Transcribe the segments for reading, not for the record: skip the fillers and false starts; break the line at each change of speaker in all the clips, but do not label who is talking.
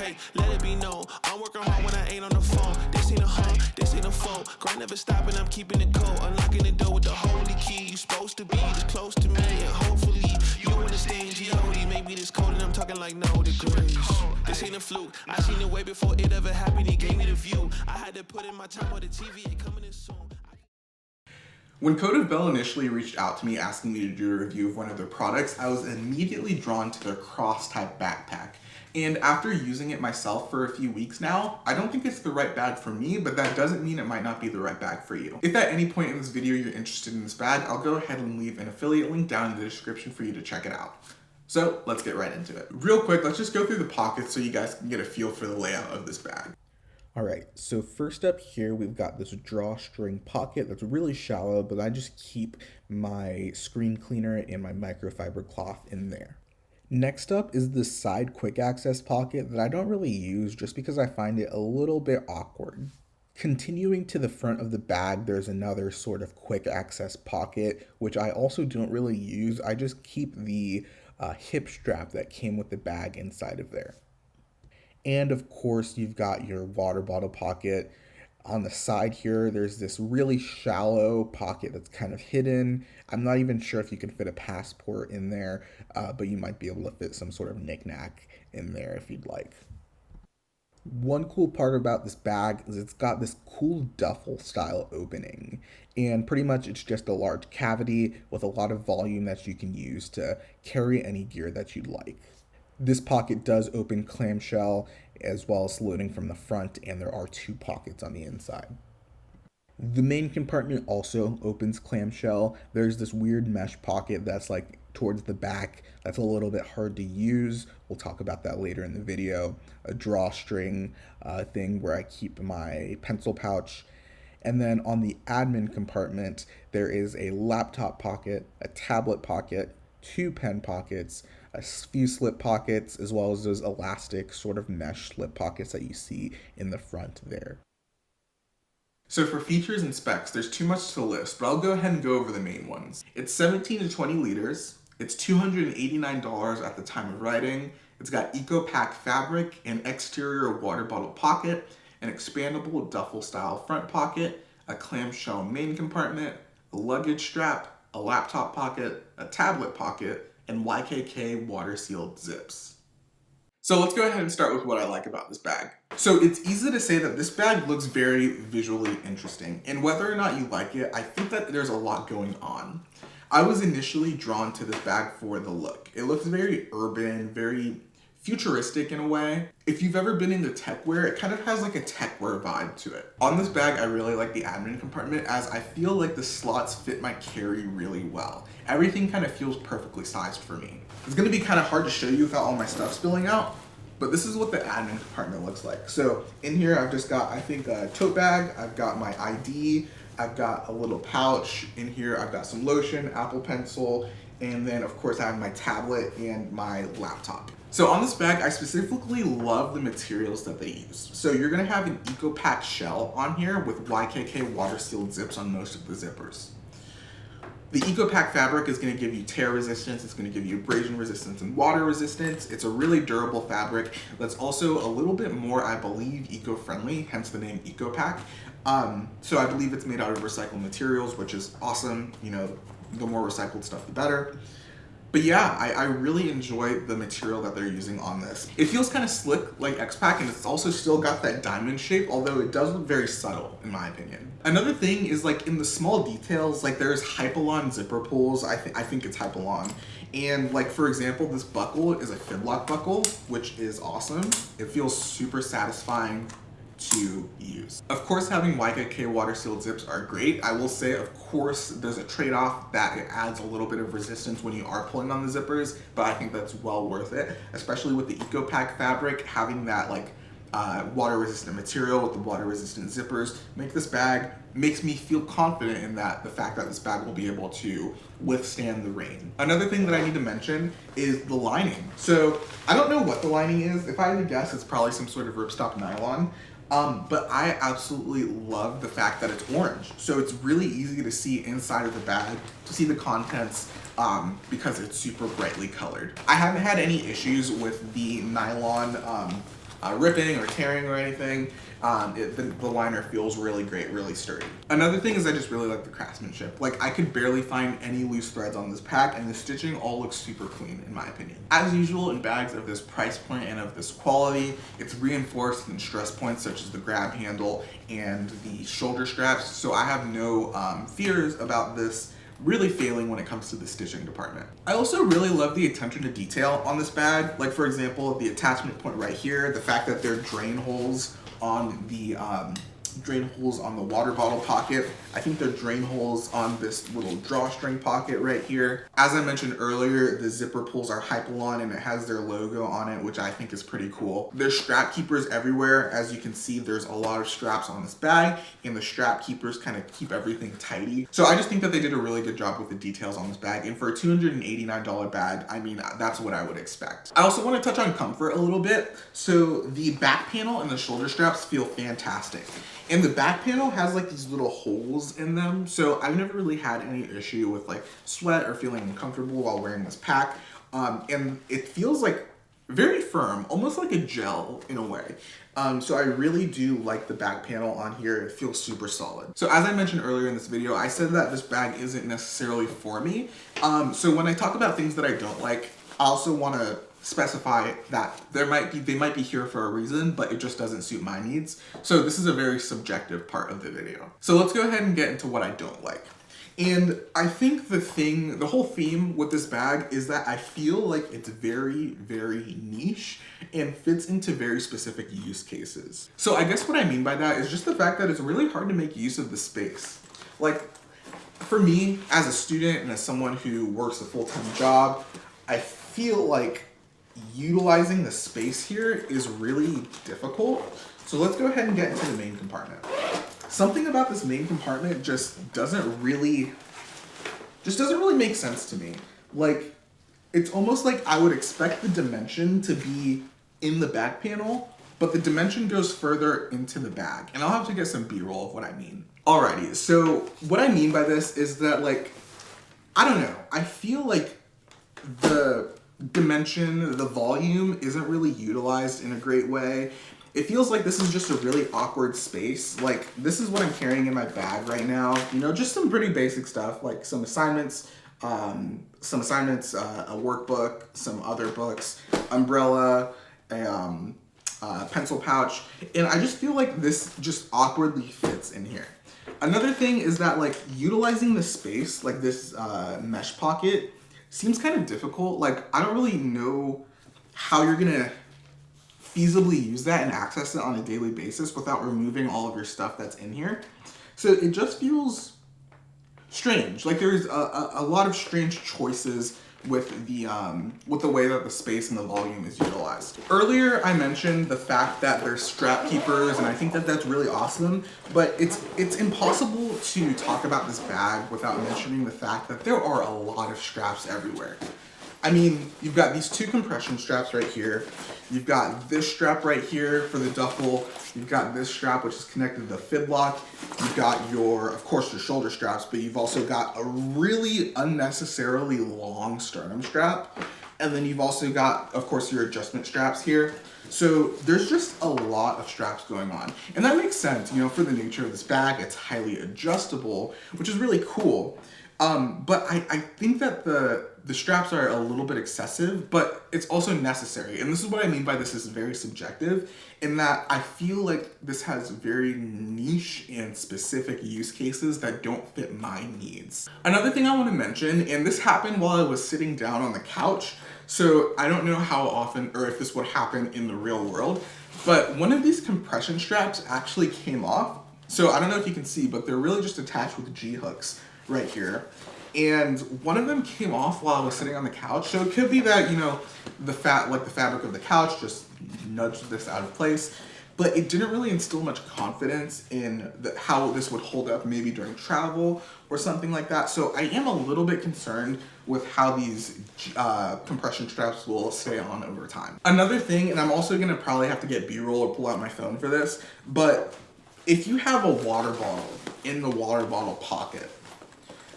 okay, let it be known. I'm working hard when I ain't on the phone. This ain't a home, this ain't a phone. Grind never stopping, I'm keeping it cold. Unlocking the door with the holy key. You supposed to be this close to me, and hopefully you understand G.O.D. Maybe this cold and I'm talking like no degrees. This ain't a fluke. I seen it way before it ever happened. He gave me the view. I had to put in my time on the TV. It coming in soon.
When Code of Bell initially reached out to me asking me to do a review of one of their products, I was immediately drawn to their cross-type backpack. And after using it myself for a few weeks now, I don't think it's the right bag for me, but that doesn't mean it might not be the right bag for you. If at any point in this video you're interested in this bag, I'll go ahead and leave an affiliate link down in the description for you to check it out. So let's get right into it. Real quick, let's just go through the pockets so you guys can get a feel for the layout of this bag.
Alright, so first up here we've got this drawstring pocket that's really shallow, but I just keep my screen cleaner and my microfiber cloth in there. Next up is this side quick access pocket that I don't really use just because I find it a little bit awkward. Continuing to the front of the bag, there's another sort of quick access pocket, which I also don't really use. I just keep the hip strap that came with the bag inside of there. And of course, you've got your water bottle pocket. On the side here, there's this really shallow pocket that's kind of hidden. I'm not even sure if you can fit a passport in there, but you might be able to fit some sort of knick-knack in there if you'd like. One cool part about this bag is it's got this cool duffel style opening, and pretty much it's just a large cavity with a lot of volume that you can use to carry any gear that you'd like. This pocket does open clamshell as well as loading from the front, and there are 2 pockets on the inside. The main compartment also opens clamshell. There's this weird mesh pocket that's like towards the back that's a little bit hard to use. We'll talk about that later in the video. A drawstring thing where I keep my pencil pouch. And then on the admin compartment, there is a laptop pocket, a tablet pocket, 2 pen pockets, a few slip pockets, as well as those elastic sort of mesh slip pockets that you see in the front there.
So for features and specs, there's too much to list, but I'll go ahead and go over the main ones. It's 17 to 20 liters. It's $289 at the time of writing. It's got EcoPack fabric, an exterior water bottle pocket, an expandable duffel style front pocket, a clamshell main compartment, a luggage strap, a laptop pocket, a tablet pocket, and YKK water sealed zips. So let's go ahead and start with what I like about this bag. So it's easy to say that this bag looks very visually interesting, and whether or not you like it, I think that there's a lot going on. I was initially drawn to this bag for the look. It looks very urban, very futuristic in a way. If you've ever been into techwear, it kind of has like a techwear vibe to it. On this bag, I really like the admin compartment as I feel like the slots fit my carry really well. Everything kind of feels perfectly sized for me. It's gonna be kind of hard to show you without all my stuff spilling out, but this is what the admin compartment looks like. So in here, I've just got, I think, a tote bag, I've got my ID, I've got a little pouch. In here, I've got some lotion, Apple Pencil, and then of course I have my tablet and my laptop. So on this bag, I specifically love the materials that they use. So you're gonna have an EcoPack shell on here with YKK water sealed zips on most of the zippers. The EcoPack fabric is gonna give you tear resistance, it's gonna give you abrasion resistance and water resistance. It's a really durable fabric that's also a little bit more, I believe, eco-friendly, hence the name EcoPack. So I believe it's made out of recycled materials, which is awesome. You know, the more recycled stuff, the better. But yeah, I really enjoy the material that they're using on this. It feels kind of slick like X-Pack, and it's also still got that diamond shape, although it does look very subtle in my opinion. Another thing is like in the small details, like there's Hypalon zipper pulls. I think it's Hypalon. And like, for example, this buckle is a Fidlock buckle, which is awesome. It feels super satisfying to use. Of course, having YKK water sealed zips are great. I will say, of course, there's a trade-off that it adds a little bit of resistance when you are pulling on the zippers, but I think that's well worth it, especially with the EcoPack fabric. Having that like water resistant material with the water resistant zippers makes me feel confident in that, the fact that this bag will be able to withstand the rain. Another thing that I need to mention is the lining. So I don't know what the lining is. If I had to guess, it's probably some sort of ripstop nylon. But I absolutely love the fact that it's orange. So it's really easy to see inside of the bag, to see the contents, because it's super brightly colored. I haven't had any issues with the nylon ripping or tearing or anything. The liner feels really great, really sturdy. Another thing is I just really like the craftsmanship. Like, I could barely find any loose threads on this pack, and the stitching all looks super clean in my opinion. As usual in bags of this price point and of this quality, it's reinforced in stress points such as the grab handle and the shoulder straps, so I have no fears about this really failing when it comes to the stitching department. I also really love the attention to detail on this bag. Like, for example, the attachment point right here, the fact that there are drain holes on the water bottle pocket. I think they're drain holes on this little drawstring pocket right here. As I mentioned earlier, the zipper pulls are Hypalon and it has their logo on it, which I think is pretty cool. There's strap keepers everywhere. As you can see, there's a lot of straps on this bag, and the strap keepers kind of keep everything tidy. So I just think that they did a really good job with the details on this bag, and for a $289 bag, I mean, that's what I would expect. I also want to touch on comfort a little bit. So the back panel and the shoulder straps feel fantastic. And the back panel has like these little holes in them, so I've never really had any issue with like sweat or feeling uncomfortable while wearing this pack. And it feels like very firm, almost like a gel in a way. So I really do like the back panel on here. It feels super solid. So as I mentioned earlier in this video, I said that this bag isn't necessarily for me. So when I talk about things that I don't like, I also want to specify that they might be here for a reason, but it just doesn't suit my needs. So this is a very subjective part of the video. So let's go ahead and get into what I don't like. And I think the whole theme with this bag is that I feel like it's very, very niche and fits into very specific use cases. So I guess what I mean by that is just the fact that it's really hard to make use of the space. Like, for me, as a student and as someone who works a full-time job, I feel like utilizing the space here is really difficult. So let's go ahead and get into the main compartment. Something about this main compartment just doesn't really make sense to me. Like, it's almost like I would expect the dimension to be in the back panel, but the dimension goes further into the bag. And I'll have to get some B-roll of what I mean. Alrighty, so what I mean by this is that, like, I don't know, I feel like the dimension, the volume isn't really utilized in a great way. It feels like this is just a really awkward space. Like, this is what I'm carrying in my bag right now. You know, just some pretty basic stuff, like some assignments, a workbook, some other books, umbrella, a pencil pouch, and I just feel like this just awkwardly fits in here. Another thing is that, like, utilizing the space, like this mesh pocket, seems kind of difficult. Like, I don't really know how you're gonna feasibly use that and access it on a daily basis without removing all of your stuff that's in here. So it just feels strange. Like, there's a lot of strange choices with the way that the space and the volume is utilized. Earlier, I mentioned the fact that there's strap keepers, and I think that that's really awesome, but it's impossible to talk about this bag without mentioning the fact that there are a lot of straps everywhere. I mean, you've got these two compression straps right here. You've got this strap right here for the duffel. You've got this strap, which is connected to the fib lock. You've got of course, your shoulder straps, but you've also got a really unnecessarily long sternum strap. And then you've also got, of course, your adjustment straps here. So there's just a lot of straps going on. And that makes sense, you know, for the nature of this bag. It's highly adjustable, which is really cool. But I think that the straps are a little bit excessive, but it's also necessary. And this is what I mean by this is very subjective, in that I feel like this has very niche and specific use cases that don't fit my needs. Another thing I want to mention, and this happened while I was sitting down on the couch, so I don't know how often or if this would happen in the real world, but one of these compression straps actually came off. So I don't know if you can see, but they're really just attached with G-hooks right here. And one of them came off while I was sitting on the couch. So it could be that, you know, the fabric of the couch just nudged this out of place. But it didn't really instill much confidence in how this would hold up maybe during travel or something like that. So I am a little bit concerned with how these compression straps will stay on over time. Another thing, and I'm also gonna probably have to get B-roll or pull out my phone for this, but if you have a water bottle in the water bottle pocket,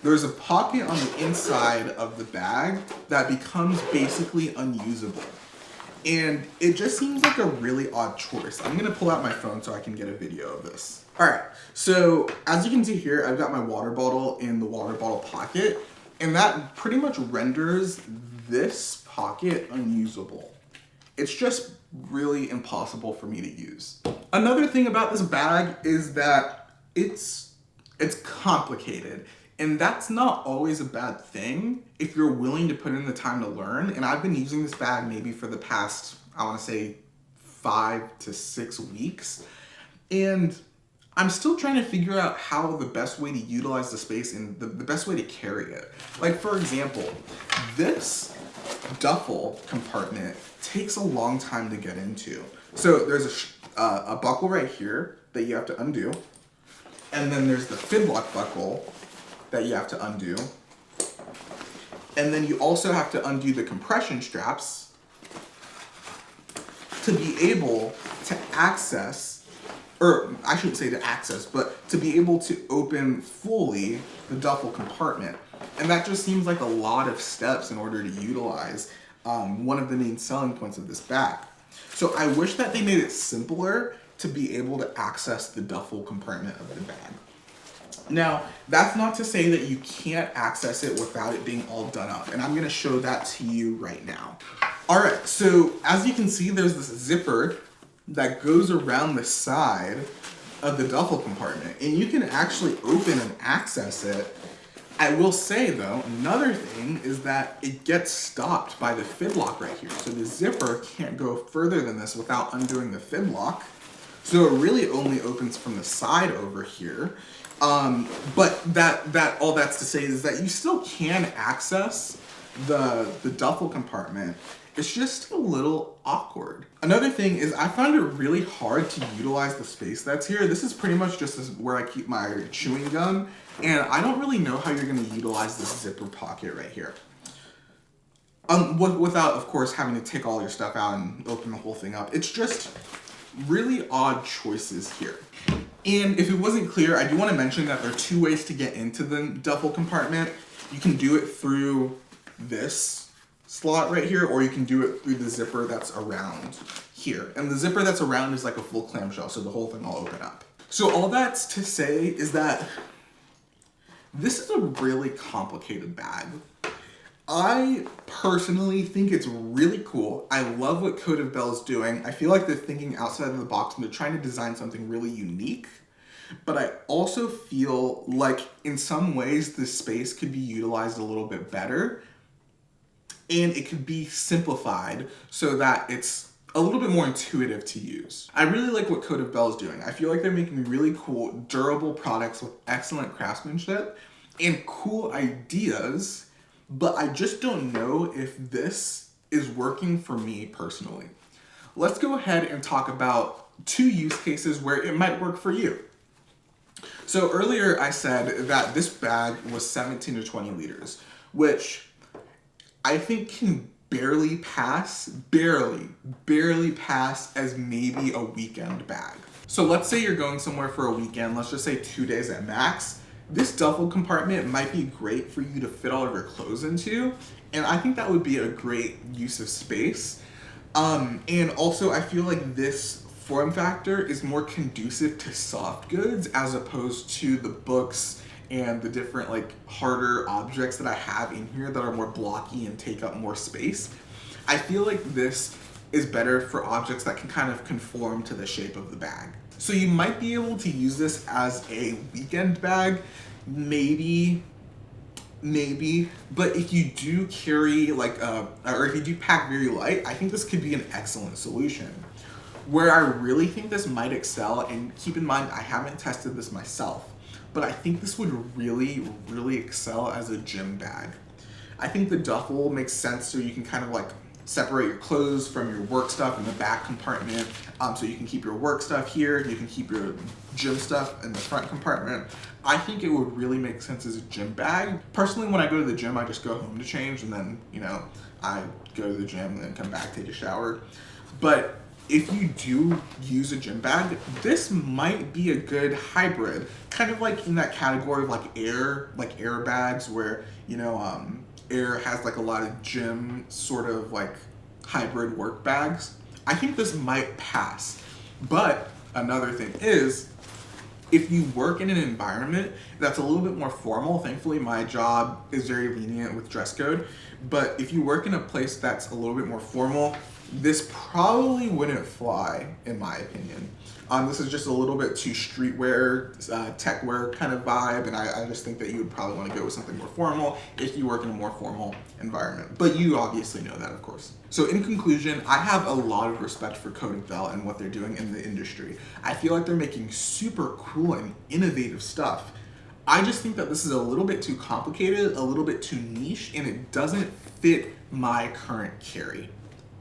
there's a pocket on the inside of the bag that becomes basically unusable. And it just seems like a really odd choice. I'm gonna pull out my phone so I can get a video of this. All right, so as you can see here, I've got my water bottle in the water bottle pocket, and that pretty much renders this pocket unusable. It's just really impossible for me to use. Another thing about this bag is that it's complicated, and that's not always a bad thing if you're willing to put in the time to learn. And I've been using this bag maybe for the past, I wanna say 5 to 6 weeks, and I'm still trying to figure out how the best way to utilize the space and the best way to carry it. Like, for example, this duffel compartment takes a long time to get into. So there's a buckle right here that you have to undo, and then there's the fidlock buckle that you have to undo, and then you also have to undo the compression straps to be able to access, or I shouldn't say to access, but to be able to open fully the duffel compartment. And that just seems like a lot of steps in order to utilize one of the main selling points of this bag. So I wish that they made it simpler to be able to access the duffel compartment of the bag. Now, that's not to say that you can't access it without it being all done up, and I'm gonna show that to you right now. All right, so as you can see, there's this zipper that goes around the side of the duffel compartment, and you can actually open and access it. I will say though, another thing is that it gets stopped by the fidlock right here. So the zipper can't go further than this without undoing the fidlock. So it really only opens from the side over here. But that all that's to say is that you still can access the duffel compartment. It's just a little awkward. Another thing is I found it really hard to utilize the space that's here. This is pretty much just where I keep my chewing gum, and I don't really know how you're gonna utilize this zipper pocket right here. Without, of course, having to take all your stuff out and open the whole thing up. It's just really odd choices here. And if it wasn't clear, I do want to mention that there are 2 ways to get into the duffel compartment. You can do it through this slot right here, or you can do it through the zipper that's around here. And the zipper that's around is like a full clamshell, so the whole thing will open up. So all that's to say is that this is a really complicated bag. I personally think it's really cool. I love what Code of Bell is doing. I feel like they're thinking outside of the box and they're trying to design something really unique. But I also feel like in some ways this space could be utilized a little bit better, and it could be simplified so that it's a little bit more intuitive to use. I really like what Code of Bell is doing. I feel like they're making really cool, durable products with excellent craftsmanship and cool ideas, but I just don't know if this is working for me personally. Let's go ahead and talk about 2 use cases where it might work for you. So earlier I said that this bag was 17 to 20 liters, which I think can barely pass as maybe a weekend bag. So let's say you're going somewhere for a weekend, let's just say 2 days at max. This duffel compartment might be great for you to fit all of your clothes into, and I think that would be a great use of space. And also I feel like this form factor is more conducive to soft goods as opposed to the books and the different like harder objects that I have in here that are more blocky and take up more space. I feel like this is better for objects that can kind of conform to the shape of the bag. So you might be able to use this as a weekend bag, maybe, but if you do carry like or if you do pack very light, I think this could be an excellent solution. Where I really think this might excel, and keep in mind I haven't tested this myself, but I think this would really, really excel as a gym bag. I think the duffel makes sense so you can kind of like separate your clothes from your work stuff in the back compartment. So you can keep your work stuff here, you can keep your gym stuff in the front compartment. I think it would really make sense as a gym bag. Personally, when I go to the gym, I just go home to change, and then, you know, I go to the gym and then come back, take a shower. But if you do use a gym bag, this might be a good hybrid, kind of like in that category of like air bags where, you know, Air has like a lot of gym sort of like hybrid work bags, I think this might pass. But another thing is, if you work in an environment that's a little bit more formal, thankfully my job is very lenient with dress code, but if you work in a place that's a little bit more formal, this probably wouldn't fly, in my opinion. This is just a little bit too streetwear, tech wear kind of vibe, and I just think that you would probably want to go with something more formal if you work in a more formal environment. But you obviously know that, of course. So in conclusion, I have a lot of respect for Code Bell and what they're doing in the industry. I feel like they're making super cool and innovative stuff. I just think that this is a little bit too complicated, a little bit too niche, and it doesn't fit my current carry.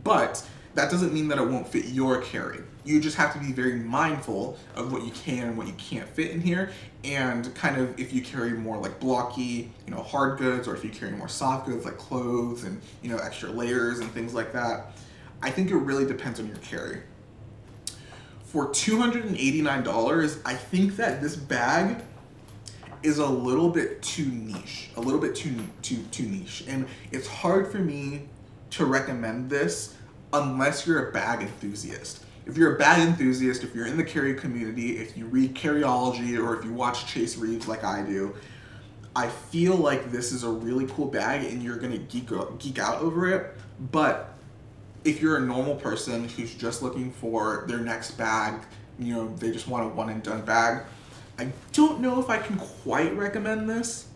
But that doesn't mean that it won't fit your carry. You just have to be very mindful of what you can and what you can't fit in here, and kind of if you carry more like blocky, hard goods, or if you carry more soft goods like clothes and, extra layers and things like that. I think it really depends on your carry. For $289, I think that this bag is a little bit too niche, a little bit too niche, and it's hard for me to recommend this unless you're a bag enthusiast. If you're a bag enthusiast, if you're in the carry community, if you read Carryology, or if you watch Chase Reeves like I do, I feel like this is a really cool bag and you're gonna geek out over it. But if you're a normal person who's just looking for their next bag, they just want a one and done bag, I don't know if I can quite recommend this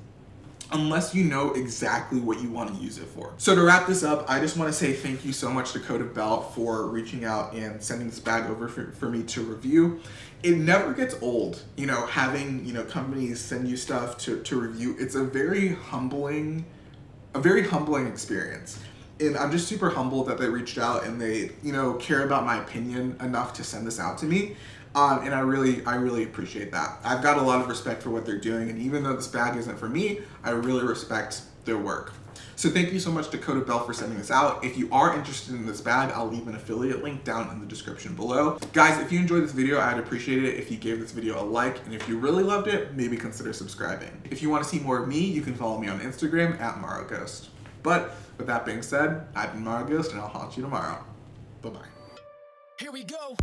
unless you know exactly what you want to use it for. So to wrap this up, I just want to say thank you so much to Code Bell for reaching out and sending this bag over for me to review. It never gets old, having, companies send you stuff to review. It's a very humbling experience. And I'm just super humbled that they reached out and they, care about my opinion enough to send this out to me. And I really appreciate that. I've got a lot of respect for what they're doing, and even though this bag isn't for me, I really respect their work. So thank you so much to Code Bell for sending this out. If you are interested in this bag, I'll leave an affiliate link down in the description below. Guys, if you enjoyed this video, I'd appreciate it if you gave this video a like, and if you really loved it, maybe consider subscribing. If you want to see more of me, you can follow me on Instagram at MaroGhost. But with that being said, I've been MaroGhost, and I'll haunt you tomorrow. Bye-bye.
Here we go.